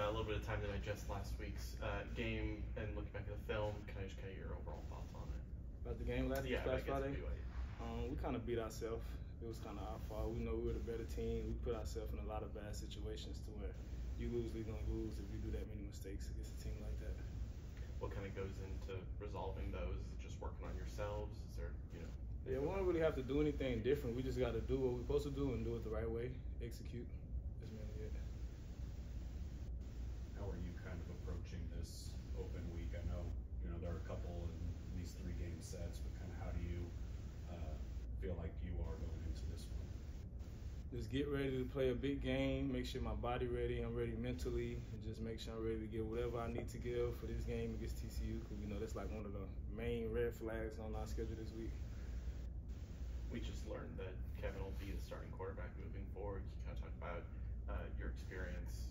a little bit of time to digest last week's game and looking back at the film. Can I just get your overall thoughts on it? About the game last Friday? We kind of beat ourselves. It was kind of our fault. We know we were the better team. We put ourselves in a lot of bad situations to where you lose, we're going to lose if you do that many mistakes against a team like that. What kind of goes into resolving those? Is it just working on yourselves? Is there, Yeah, we don't really have to do anything different. We just got to do what we're supposed to do and do it the right way, execute. That's mainly it. How are you kind of approaching this open week? I know, there are a couple in these 3-game sets, but kind of how do you feel like you are going into this one? Just get ready to play a big game, make sure my body ready, I'm ready mentally, and just make sure I'm ready to give whatever I need to give for this game against TCU, because we know that's like one of the main red flags on our schedule this week. We just learned that Kevin will be the starting quarterback moving forward. You kind of talked about your experience,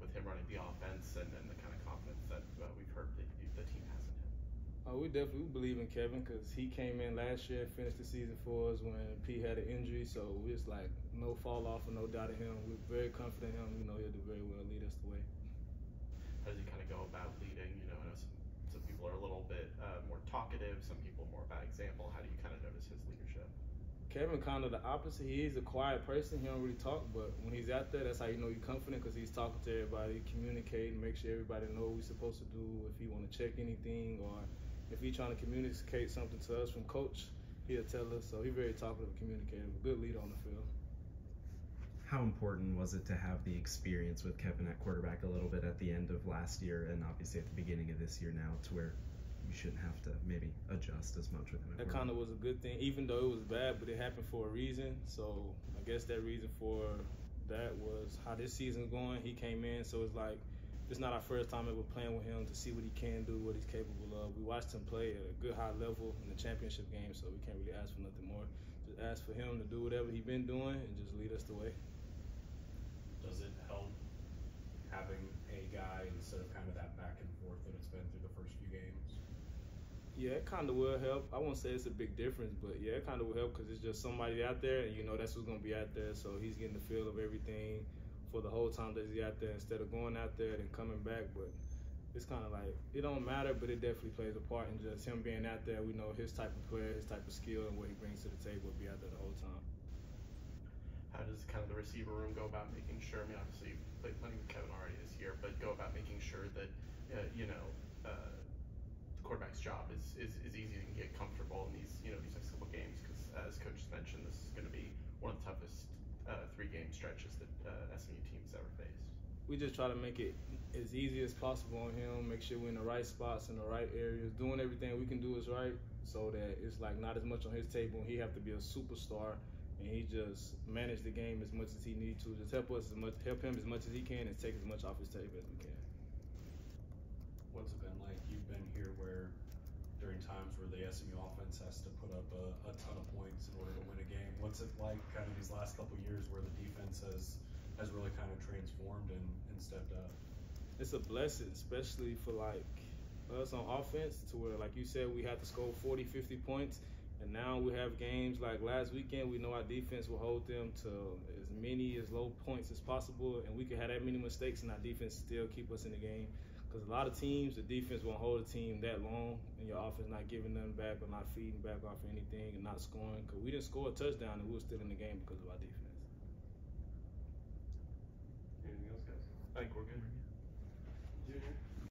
with him running the offense and the kind of confidence that we've heard that the team has in him. We definitely believe in Kevin because he came in last year and finished the season for us when P had an injury. So we're just like no fall off and no doubt in him. We're very confident in him. We know he'll do very well, lead us the way. How does he kind of go about leading? I know some people are a little bit more talkative, some people more about example. How do you kind of notice his leadership? Kevin kind of the opposite. He's a quiet person. He don't really talk, but when he's out there, that's how you know he's confident because he's talking to everybody, communicating, make sure everybody know what we're supposed to do. If he want to check anything or if he's trying to communicate something to us from coach, he'll tell us. So he's very talkative and communicative, a good leader on the field. How important was it to have the experience with Kevin at quarterback a little bit at the end of last year and obviously at the beginning of this year now to where you shouldn't have to maybe adjust as much with him? That kind of was a good thing, even though it was bad, but it happened for a reason. So I guess that reason for that was how this season's going. He came in, so it's like it's not our first time ever playing with him to see what he can do, what he's capable of. We watched him play at a good high level in the championship game, so we can't really ask for nothing more. Just ask for him to do whatever he's been doing and just lead us the way. Does it help having a guy instead of kind of that back and forth that it's been through the first few games? Yeah, it kind of will help. I won't say it's a big difference, but yeah, it kind of will help because it's just somebody out there, and that's who's going to be out there, so he's getting the feel of everything for the whole time that he's out there instead of going out there and coming back. But it's kind of like, it don't matter, but it definitely plays a part in just him being out there. We know his type of player, his type of skill, and what he brings to the table will be out there the whole time. How does kind of the receiver room go about making sure, obviously you've played plenty with Kevin already this year, but go about making sure that, the quarterback's job is easy to get comfortable in these next couple games, because as Coach mentioned, this is going to be one of the toughest 3-game stretches that SMU team's ever faced. We just try to make it as easy as possible on him, make sure we're in the right spots, in the right areas, doing everything we can do is right, so that it's like not as much on his table and he have to be a superstar, and he just manage the game as much as he needs to. Just help him as much as he can and take as much off his table as we can. What's it been like? You've been here where during times where the SMU offense has to put up a ton of points in order to win a game. What's it like kind of these last couple of years where the defense has really kind of transformed and stepped up? It's a blessing, especially for like us on offense, to where, like you said, we had to score 40, 50 points. And now we have games like last weekend, we know our defense will hold them to as many as low points as possible, and we can have that many mistakes and our defense still keep us in the game. Because a lot of teams, the defense won't hold a team that long, and your offense not giving them back or not feeding back off anything and not scoring. Because we didn't score a touchdown and we were still in the game because of our defense. Anything else, guys? I think we're good.